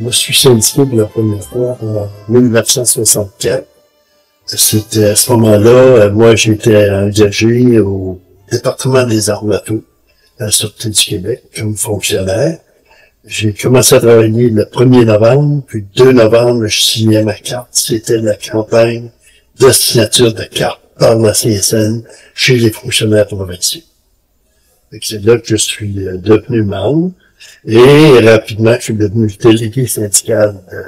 Je me suis syndiqué pour la première fois en 1964. C'était à ce moment-là, moi j'étais engagé au département des armes à feu à la Sûreté du Québec comme fonctionnaire. J'ai commencé à travailler le 1er novembre, puis le 2 novembre, je signais ma carte. C'était la campagne de signature de carte par la CSN chez les fonctionnaires provinciaux. C'est là que je suis devenu membre. Et rapidement, je suis devenu délégué syndical de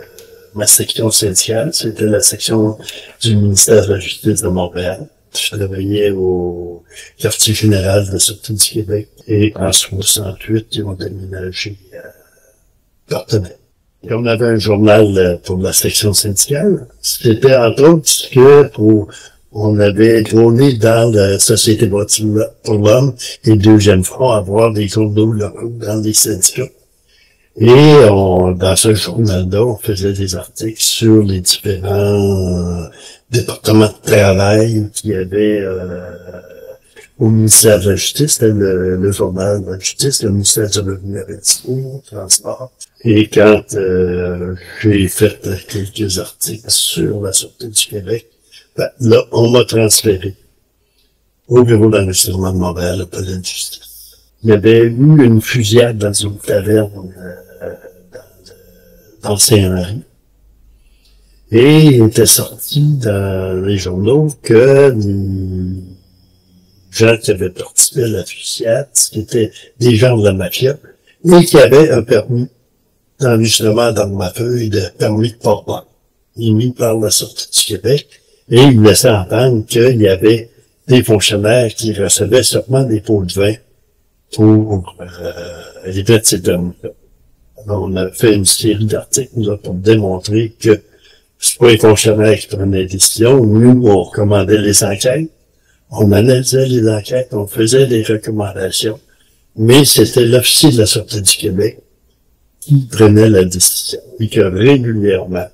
ma section syndicale. C'était la section du ministère de la Justice de Montréal. Je travaillais au quartier général de la Sûreté du Québec. Et en 68, ils ont déménagé à Partenay. Et on avait un journal pour la section syndicale. C'était entre autres que on avait tourné dans la Société bâtie pour l'homme et Deuxième Front à voir des journaux dans les syndicats. Et dans ce journal-là, on faisait des articles sur les différents départements de travail qu'il y avait au ministère de la Justice. C'était le journal de la Justice, le ministère de l'Université, Transport. Et quand j'ai fait quelques articles sur la Sûreté du Québec, ben, là, on m'a transféré au bureau d'enregistrement de Montréal, au palais de justice. Il y avait eu une fusillade dans une taverne dans Saint-Henri. Et il était sorti dans les journaux que les gens qui avaient participé à la fusillade, c'était des gens de la mafia, et qui avaient un permis d'enregistrement d'armes à feu et de permis de port-barre, émis par la Sûreté du Québec. Et il laissait entendre qu'il y avait des fonctionnaires qui recevaient seulement des pots de vin pour les de ces permis-là. Alors, on a fait une série d'articles là, pour démontrer que c'est pas les fonctionnaires qui prenaient des décisions. Nous, on recommandait les enquêtes, on analysait les enquêtes, on faisait des recommandations, mais c'était l'officier de la Sûreté du Québec qui prenait la décision et que régulièrement,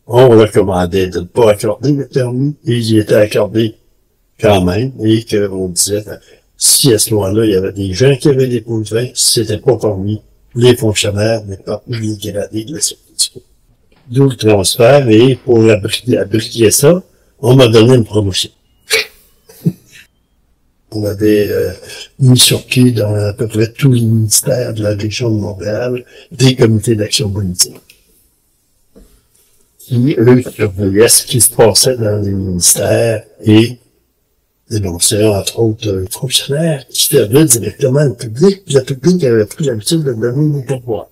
on recommandait de ne pas accorder le permis, et il était accordé quand même, et qu'on disait, si à ce moment-là, il y avait des gens qui avaient des pots de vin, c'était pas parmi les fonctionnaires, mais parmi les gradés de la Sûreté du Québec. D'où le transfert, et pour abriter ça, on m'a donné une promotion. On avait mis sur pied dans à peu près tous les ministères de la région de Montréal des comités d'action politique, qui, eux, surveillaient ce qui se passait dans les ministères et dénonçaient, entre autres, fonctionnaires qui servaient directement le public, puis le public avait pris l'habitude de donner des pourboires.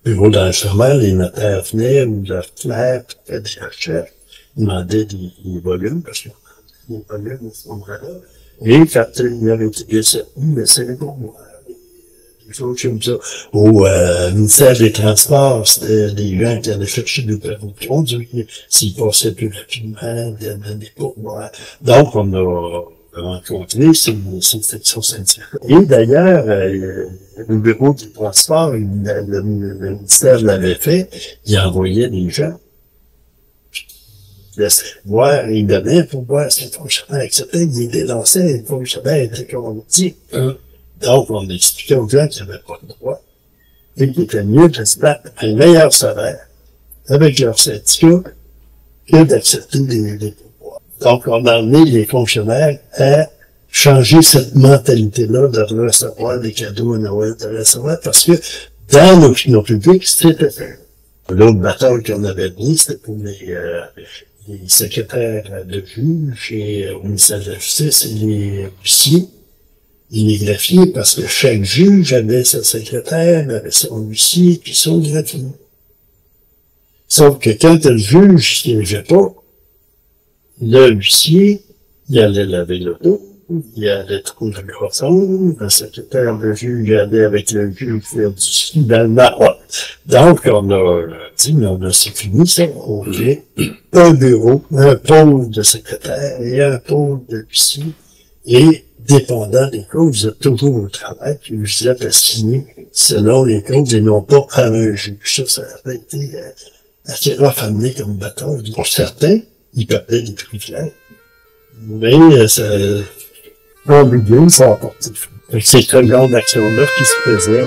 Bureau d'enregistrement, les notaires venaient, ou la FNAC, des recherches, demandaient des volumes, parce qu'on demandait des volumes à ce moment-là. Et quand il y avait été mais c'est les pourboires. Des choses comme ça. Au ministère des Transports, c'était des gens qui allaient chercher des permis de conduire, s'ils passaient plus rapidement, des pourboires. Donc, on a rencontré ces sections syndicales. Et d'ailleurs, le bureau des transports, le ministère l'avait fait, il envoyait des gens. Il laissait voir, il donnait pour voir si les fonctionnaires acceptaient, il dénonçait, les fonctionnaires étaient conduits. Donc, on expliquait aux gens qu'ils n'avaient pas le droit, et qu'il était mieux de se battre un meilleur salaire avec leur syndicat que d'accepter des pouvoirs. Donc, on a amené les fonctionnaires à changer cette mentalité-là de recevoir des cadeaux à Noël, de recevoir, parce que dans l'opinion publique, c'était l'autre bataille qu'on avait mis, c'était pour les secrétaires de juges et au ministère de la Justice et les huissiers. Les greffiers, parce que chaque juge avait sa secrétaire, avait son huissier, puis son greffier. Sauf que quand le juge ne siégeait pas, le huissier, il allait laver l'auto, il allait trop de croissance, le secrétaire de juge allait avec le juge faire du ski dans le Maroc. Donc, on a dit, mais c'est fini, ça, on fait un bureau, un pôle de secrétaire et un pôle de huissier, et dépendant des causes, vous êtes toujours au travail, puis vous êtes assigné selon les causes et non pas à un juge. Ça a été assez raffiné comme bataille. Pour certains, ils perdaient des privilèges. Mais ça ambigu, ça a apporté. C'est ce genre d'action-là qui se faisait.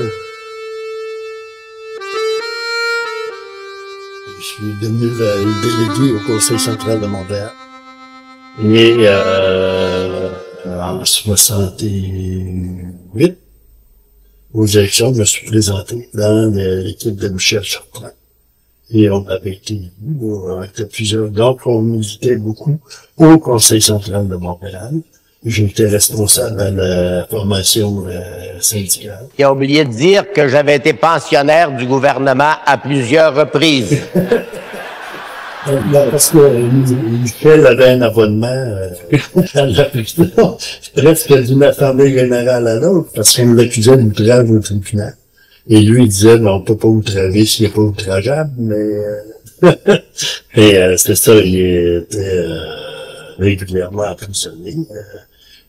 Je suis devenu délégué au Conseil central de Montréal. Et en 68, aux élections, je me suis présenté dans l'équipe de Michel Chartrand. Et on avait été élus, on était plusieurs. Donc, on militait beaucoup au Conseil central de Montréal. J'étais responsable à la formation syndicale. Il a oublié de dire que j'avais été pensionnaire du gouvernement à plusieurs reprises. Non, parce que Michel avait un abonnement à la présidence, presque d'une assemblée générale à l'autre, parce qu'on l'accusait d'outrage au tribunal. Et lui, il disait, mais on peut pas outrager s'il n'est pas outrageable, mais et c'est ça, il était régulièrement emprisonné.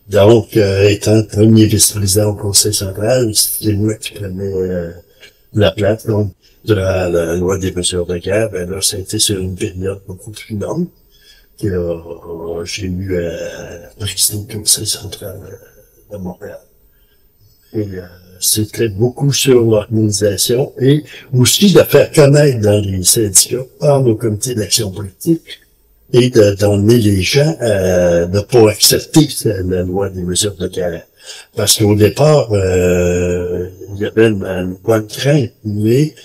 Donc, étant premier vice-président au Conseil central, c'était moi qui prenais la place. Donc, durant la loi des mesures de guerre, ben là, ça a été sur une période beaucoup plus longue que j'ai eu à présider le Conseil central de Montréal. Et c'était beaucoup sur l'organisation et aussi de faire connaître dans les syndicats, par nos comités d'action politique, et d'emmener les gens à ne pas accepter la loi des mesures de guerre. Parce qu'au départ, il y avait une bonne crainte, mais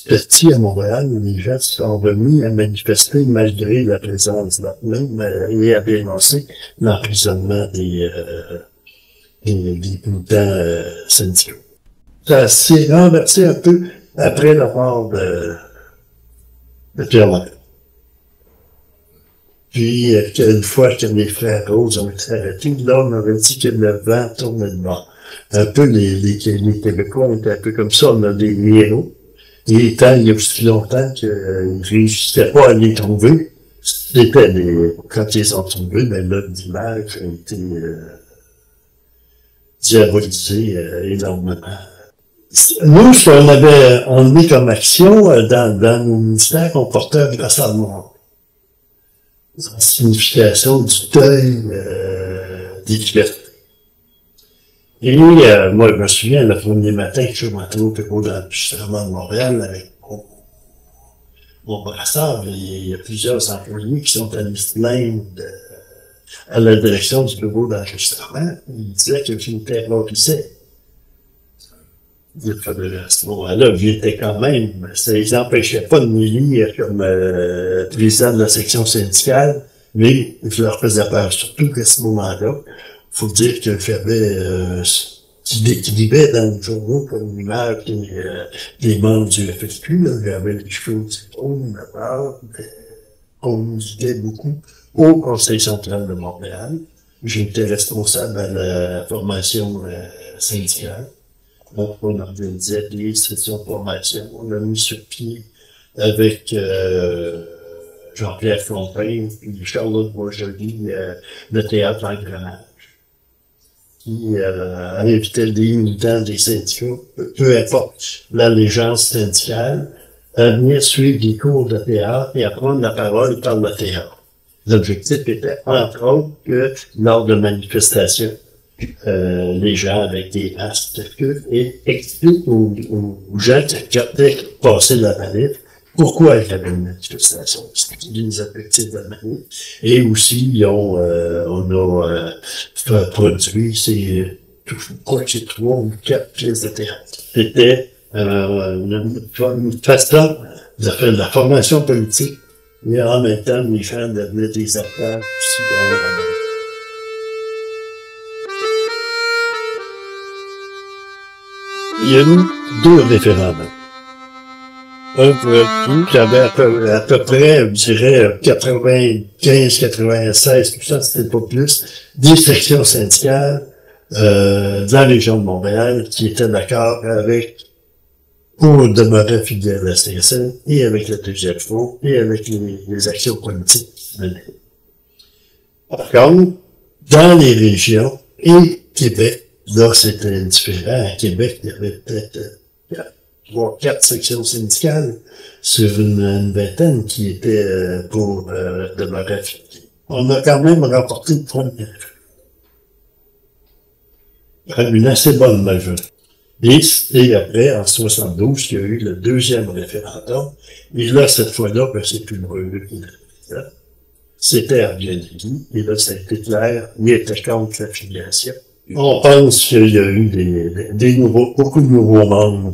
petit à Montréal, les gens sont remis à manifester malgré la présence d'armes et à dénoncer l'emprisonnement des militants syndicaux. Ça s'est renversé un peu après la mort de Pierre Lambert. Puis, une fois que les frères Rose ont été arrêtés, là, on avait dit que le vent tournait de bord. Un peu, les Québécois, on était un peu comme ça, on a des héros. Et il y a aussi longtemps qu'ils ne réussissaient pas à les trouver. C'était quand ils les ont trouvés, ben là, l'image a été diabolisé énormément. Nous, ce qu'on avait emmené comme action dans nos ministères, on portait un brassard noir. En signification du deuil des libertés. Et moi, je me souviens, le premier matin que je suis rentré au bureau d'enregistrement de Montréal avec mon brassard, il y a plusieurs employés qui sont allés se plaindre à la direction du bureau d'enregistrement. Ils disaient que je terrorisais. À ce moment-là, j'étais quand même, ça les empêchait pas de m'élire comme président de la section syndicale, mais je leur faisais peur, surtout qu'à ce moment-là, faut dire que j'avais qui décrivait dans le journaux comme l'image des membres du FSQ, là, j'avais les cheveux du trône, la barbe, on militait beaucoup au Conseil central de Montréal. J'étais responsable à la formation syndicale. Donc, on organisait des sessions de formation. On a mis sur pied avec Jean-Pierre Fontaine puis Charlotte Boisjoli le théâtre Engrenage, qui invitait des militants des syndicats, peu importe l'allégeance syndicale, à venir suivre des cours de théâtre et à prendre la parole par le théâtre. L'objectif était, entre autres, que lors de manifestations, les gens avec des masques et expliquent aux gens qui avaient passé la manif pourquoi il y avait une manifestation, les objectifs de la manif. Et aussi, on a produit je crois que c'est 3 ou 4 pièces de théâtre. C'était une façon de faire de la formation politique, mais en même temps, les gens devenaient des acteurs aussi dans la manif. Il y a eu 2 référendums. Un pour tout, j'avais à peu près, je dirais, 95, 96, tout ça, c'était pas plus, des sections syndicales de la région de Montréal qui étaient d'accord avec pour demeurer fidèle à la CSN et avec le deuxième front et avec les actions politiques qui venaient. Par contre, dans les régions et Québec, là, c'était différent. À Québec, il y avait peut-être 3-4 sections syndicales sur une vingtaine qui étaient pour demeurer fidèle. On a quand même remporté une première. Une assez bonne majorité. Et après, en 72, il y a eu le deuxième référendum. Et là, cette fois-là, ben, c'est plus le revue qui l'a fait. C'était à Bienvenue. Et là, ça a été clair. Il était contre l'affiliation. On pense qu'il y a eu des nouveaux, beaucoup de nouveaux membres.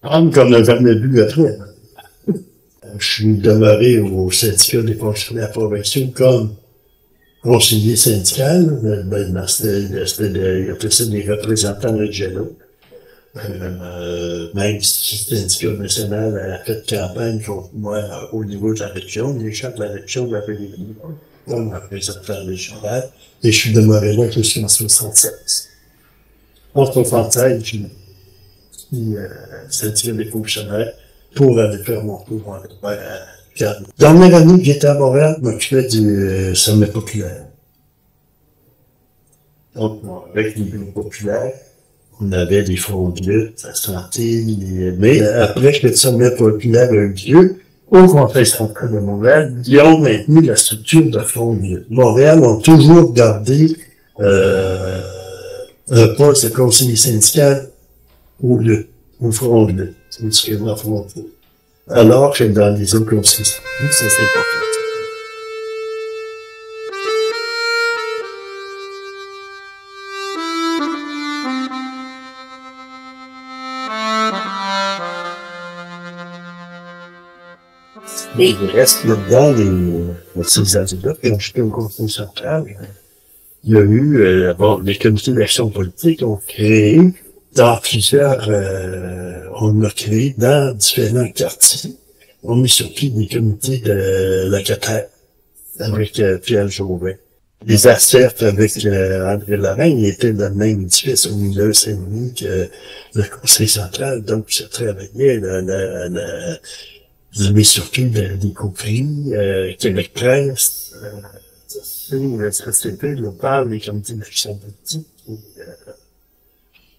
Comme on n'a jamais vu après. Je suis demeuré au syndicat des fonctionnaires provinciaux comme conseiller syndical. Ben, c'était des représentants régionaux. Même si le syndicat national a fait campagne contre moi au niveau de la région, les gens de la région m'avaient élu comme représentant régional, et je suis demeuré là jusqu'en 76. En 76, j'ai quitté syndicat des fonctionnaires pour aller faire mon tour en Cannes. Dernière année que j'étais à Montréal, je m'occupais du sommet populaire. Donc, avec les bureaux populaires, on avait des fonds de lutte, la santé, mais après que le sommet populaire a eu lieu, au Conseil central de Montréal, ils ont maintenu la structure de fonds de lutte. Montréal ont toujours gardé un poste de conseiller syndical au front de lutte, au front de lutte. Alors que dans les autres conseils syndicaux, ça s'est pas fait. Mais il reste là-dedans, ces années-là, quand j'étais au Conseil central, il y a eu, les comités d'action politique ont créé dans plusieurs, on a créé dans différents quartiers. On a mis sur pied des comités de locataires avec Pierre Jovet. Les ACF avec André Lorraine étaient dans le même édifice au milieu Saint-Denis que le Conseil central, donc ça travaillait j'ai mis surtout des compris, Québec Presse, la société locale, les comités d'action politique.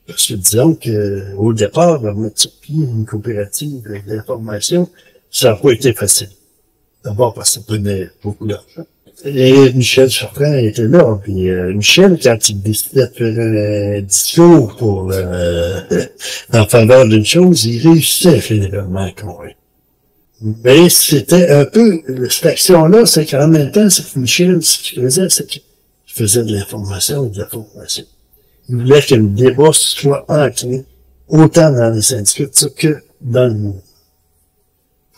Parce que disons que, au départ, on mettre sur pied une coopérative d'information, ça n'a pas été facile. D'abord parce que ça prenait beaucoup d'argent. Et Michel Chartrand était là, puis Michel, quand il décidait de faire un discours pour en faveur d'une chose, il réussissait généralement à convaincre. Mais c'était un peu, cette action-là, c'est qu'en même temps, c'est que Michel, ce qu'il faisait, c'est qu'il faisait de l'information et de la formation. Il voulait que le débat soit ancré, autant dans les syndicats que dans le mouvement.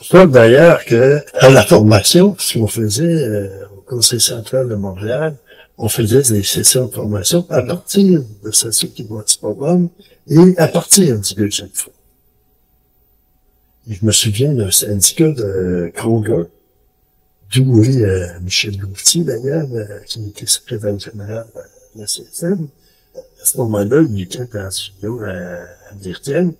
C'est ça, d'ailleurs, que, à la formation, ce qu'on faisait au Conseil central de Montréal, on faisait des sessions de formation à partir de ceux qui vont être programme et à partir du deuxième front. Je me souviens d'un syndicat de Kroger, d'où Michel Gauthier, d'ailleurs, qui était secrétaire général de la CSN. À ce moment-là, il était dans une studio à Virtienne,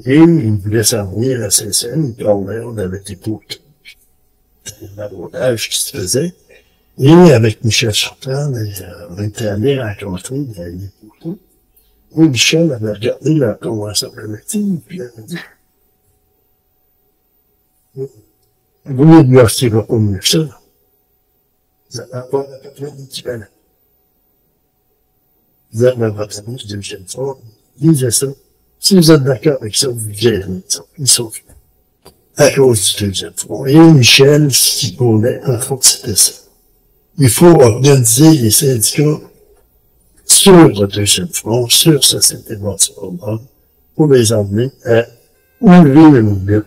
et il voulait s'en venir à la CSN, puis on avait des potes. C'était un abordage qui se faisait. Et avec Michel Chartrand, on était allés rencontrer les potes. Et Michel avait regardé la convention collective, puis il avait dit, vous ne lui offrirez pas mieux que ça. Vous allez avoir à peu près l'équivalent. Vous allez avoir du deuxième fort. Lisez ça. Si vous êtes d'accord avec ça, vous gérez ça. Ils sont faits. À cause du deuxième front. Et Michel, ce qu'il prônait, en fait, c'était ça. Il faut organiser les syndicats sur le deuxième front, sur ce système de pour les emmener à ouvrir le mouvement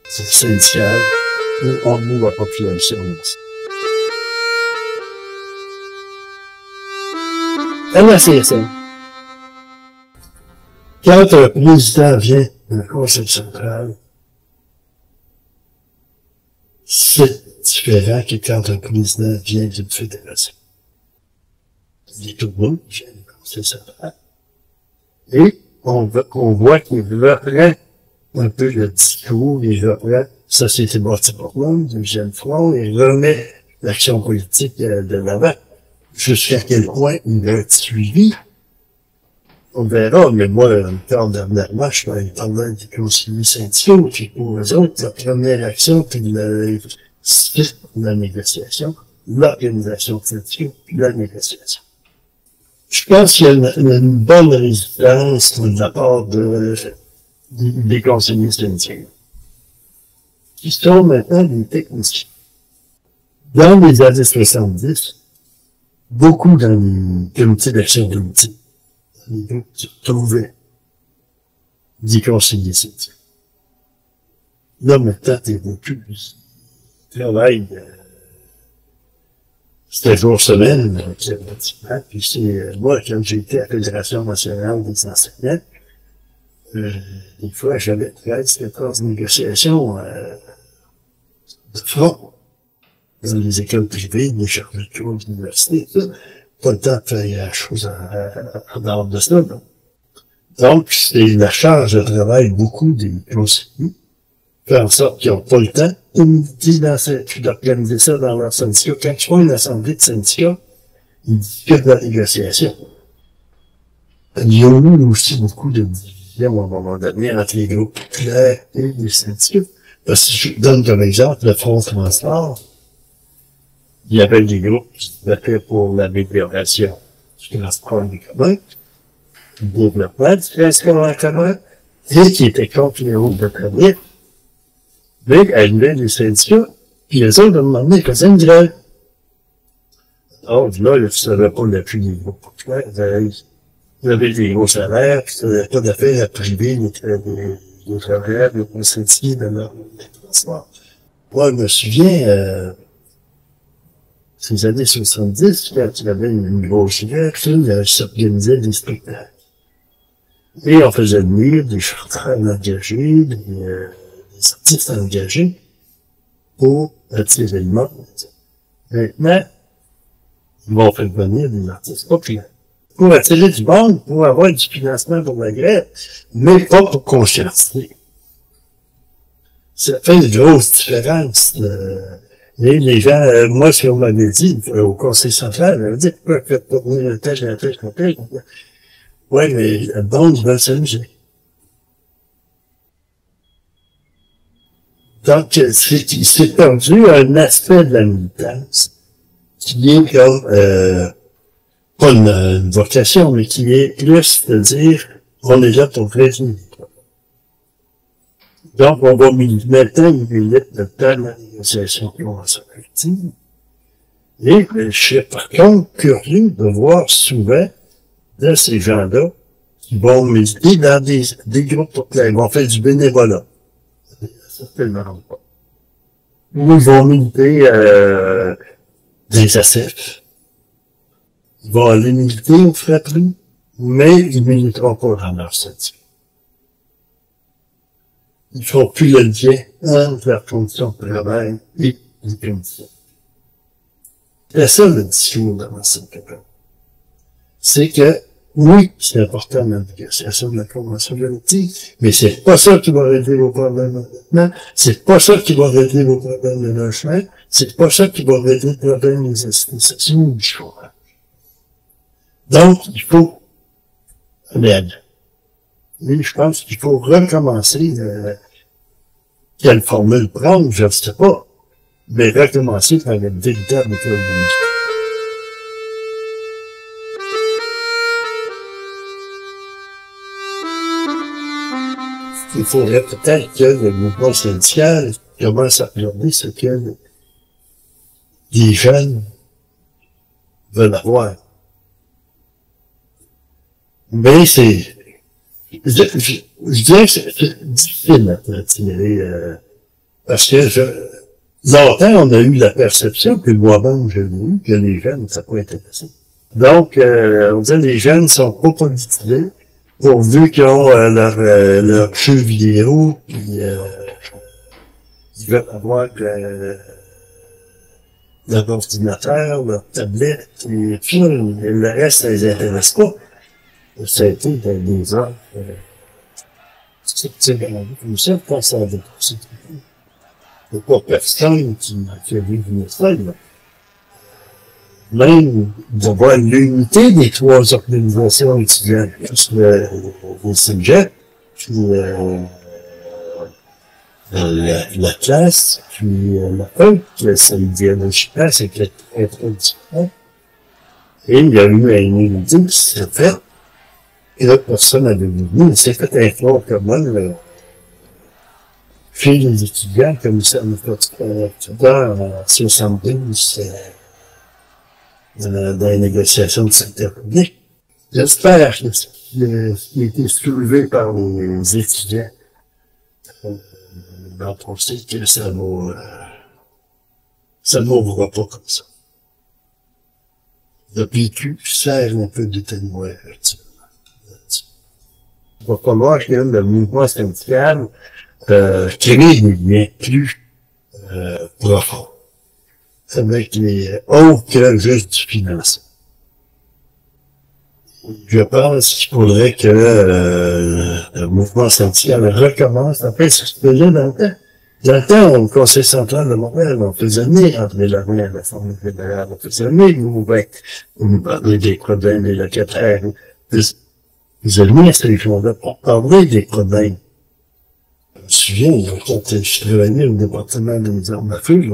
syndical et emmener la population aussi. À la CSN, quand un président vient d'un conseil central, c'est différent que quand un président vient d'une fédération. Il est tout le monde, il vient de commencer sa part. Et on voit qu'il reprend un peu le discours, il reprend Société bâtie pour l'homme, Eugène Front, et remet l'action politique de l'avant. Jusqu'à quel point il va être suivi, on verra, mais moi, encore dernièrement, je parlais des conseillers syndicaux, puis pour eux autres, la première action, puis la négociation, l'organisation syndicale, puis la négociation. Je pense qu'il y a une bonne résistance de la part des conseillers syndicaux, qui sont maintenant des techniciens. Dans les années 70, beaucoup dans les comités d'action de l'outil, les groupes se retrouvaient des conseillers syndicaux. Là, maintenant, t'es beaucoup plus travail, c'était jour semaine, pratiquement. Puis c'est, moi, quand j'ai été à la Fédération nationale des enseignants, des fois, j'avais 13, 14 négociations, de front. Dans les écoles privées, les chargés de cours, l'université, tout ça. Pas le temps de faire la chose en dehors de ça, non. Donc, c'est la charge de travail beaucoup des conseillers, faire en sorte qu'ils n'ont pas le temps d'organiser ça dans leur syndicat. Quand ils font une assemblée de syndicats, ils discutent de la négociation. Il y a eu aussi beaucoup de divisions à un moment donné entre les groupes populaires et les syndicats. Parce que je donne comme exemple le Front Transport. Il y avait des groupes qui se battaient pour l'amélioration du transport en commun, le développement du transport en commun, et qui étaient contre les routes de tramway. Mais arrivaient les syndicats, puis les autres, à un moment donné, faisaient une grève. Donc là, tu n'avais pas l'appui des groupes populaires, vous avez des gros salaires, puis tu n'avais pas d'affaires à priver les travailleurs, les syndiqués de leur transport. Moi, je me souviens, ces années 70, quand il y avait une grosse grève, il s'organisait des spectacles. Et on faisait venir des chanteurs engagés, des artistes engagés pour attirer le monde. Maintenant, ils vont faire venir des artistes populaires. Pour attirer du monde, pour avoir du financement pour la grève, mais pas pour conscientiser. Ça fait une grosse différence. Et les gens, moi, ce qu'on m'avait dit au Conseil central, on m'avait dit, pourquoi faites pas venir un tel. Ouais, mais le monde, ils veulent s'amuser. Donc, c'est perdu un aspect de la militance qui est comme, pas une vocation, mais qui est plus de dire, on est là pour résoudre. Donc, on va maintenant, il milite le temps de la négociation convention collective. Et je suis par contre curieux de voir souvent de ces gens-là qui vont militer dans des groupes populaires. Ils vont faire du bénévolat. Certainement pas. Ou ils vont militer des ACF. Ils vont aller militer aux fratries, mais ils ne militeront pas dans leur syndicat. Ils ne font plus le lien entre leurs conditions de travail et les conditions. C'est ça le discours de Marcel Capel. C'est que, oui, c'est important la négociation de la convention collective, mais c'est pas ça qui va régler vos problèmes maintenant, c'est pas ça qui va régler vos problèmes de logement, c'est pas ça qui va régler les problèmes des associations ou du chômage. Donc, il faut l'aide. Et je pense qu'il faut recommencer, quelle formule prendre, je ne sais pas, mais recommencer par une véritable économie. Il faudrait peut-être que le mouvement syndical commence à regarder ce que les jeunes veulent avoir. Mais c'est, je dirais que c'est difficile à tirer, parce que longtemps, on a eu la perception, puis moi-même, j'ai eu, que les jeunes, ça peut intéresser. Donc, on dit les jeunes sont pas politisés, pourvu qu'ils ont leurs jeux vidéo, puis ils veulent avoir leur ordinateur, leur tablette, et puis le reste, ça les intéresse pas. Ça a été des heures. C'est comme ça, quand ça a dépassé. Il n'y a pas personne qui a vu une école. Même de voir l'unité des trois organisations étudiantes, plus le cégep, puis la classe, puis la PEC, c'est idéologiquement, c'est très différent. Et il y a eu une unité qui s'est faite, et là, personne n'avait vu. Il s'est fait un fort commun, puis les étudiants, comme ça, nous fait en 72, dans les négociations de secteur public. J'espère qu'il a été soulevé par les étudiants. Donc, on sait que ça n'ouvre pas comme ça. Le PQ sert un peu de témoin actuellement. Il va falloir que le mouvement syndical crée des liens plus profonds avec les autres que juste du financement. Je pense qu'il faudrait que le mouvement syndical recommence. Après, ça se faisait dans le temps. Dans le temps, au Conseil central de Montréal, on faisait venir André Laurent à l'Assemblée fédérale, on faisait venir nous parler des problèmes des locataires. Vous allez venir à ces gens-là pour parler des problèmes. Je me souviens, quand je travaillais au département des armes à feu,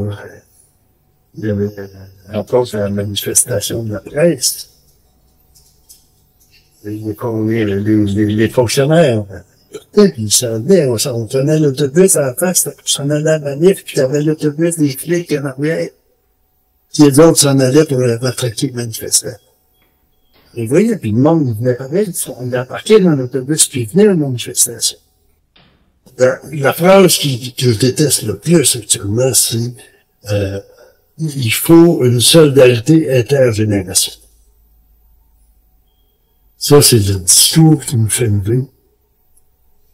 il y avait encore la manifestation de la presse. Les fonctionnaires, ils s'en venaient, on tenait l'autobus en face, on s'en allait à la manif, puis il y avait l'autobus des flics en arrière. Puis les autres s'en allaient pour rattraper les manifestants. Et vous voyez, puis le monde il venait pareil, on embarquait dans l'autobus, puis il venait à la manifestation. La phrase que je déteste le plus actuellement, c'est il faut une solidarité intergénérationnelle. Ça, c'est le discours qui nous fait lever.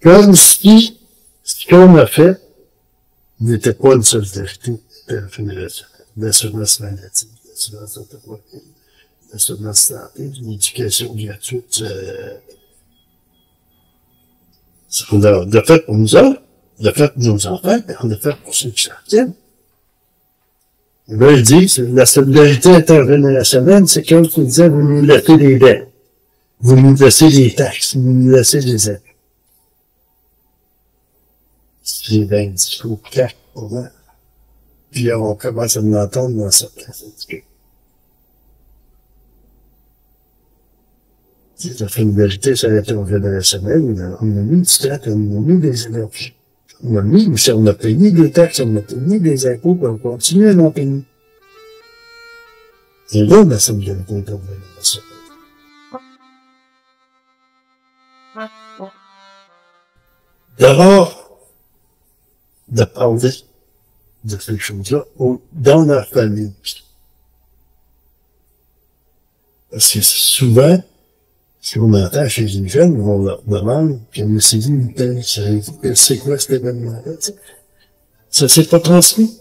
Comme si ce qu'on a fait n'était pas une solidarité intergénérationnelle. L'assurance maladie, l'assurance automobile, l'assurance santé, l'éducation gratuite. On l'a fait pour nous autres, on l'a fait pour nos enfants, mais on l'a fait pour ceux qui s'en tiennent. Et là, il dit, la solidarité intergénérationnelle, c'est comme tu disais, vous nous laissez des dettes. Vous nous laissez des taxes, vous nous laissez des aides. C'est un discours clair pour moi. Puis on commence à l'entendre dans certains syndicats. C'est la solidarité, ça a été intergénérationnelle, on a mis du temps, on a mis des énergies. On a payé des taxes, on a payé des impôts, puis on continue à en payer. Et là, la solidarité intergénérationnelle. D'abord, de parler de ces choses-là dans leur famille. Parce que souvent, ce qu'on entend chez les jeunes, on leur demande, puis on s'est dit, c'est quoi cet événement-là? Ça s'est pas transmis.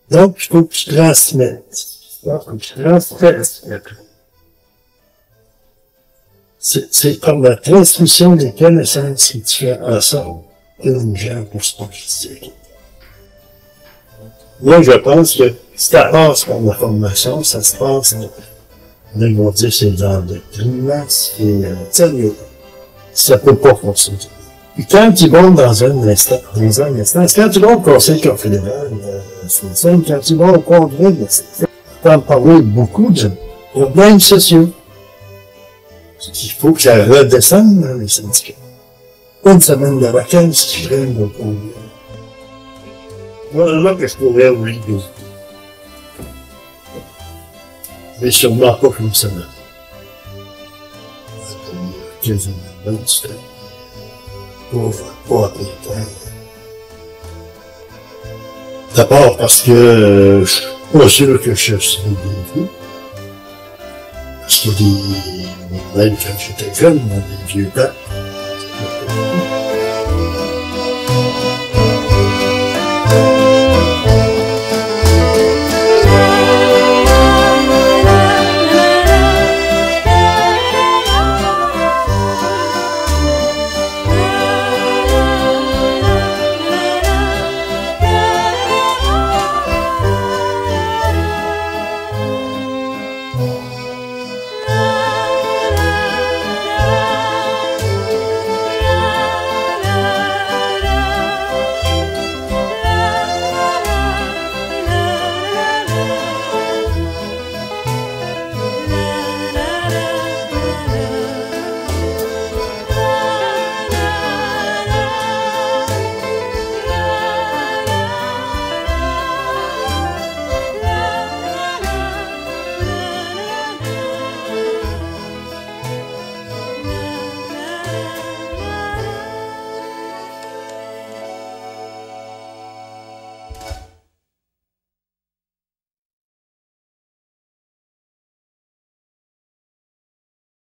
Donc, il faut que tu transmettes. Il faut que tu transmettes. C'est par la transmission des connaissances que tu fais en sorte que les gens vont se positionner. Moi, je pense que ça passe par la formation, ça se passe, là, ils vont dire c'est dans le climat, ça peut pas fonctionner. Puis quand ils vont dans un instant, quand ils vont au Conseil confédéral, quand ils vont au Congrès, on entend parler beaucoup de problèmes sociaux. Il faut que ça redescende dans les syndicats. Une semaine de vacances, qui prennent au Congrès. Voilà que je pourrais oublier. Mais sûrement pas comme ça. Quasiment 20 ans. Pas après le temps. D'abord parce que je suis pas sûr que je suis bienvenu. Parce qu'il y a des, même quand j'étais jeune, dans des vieux temps,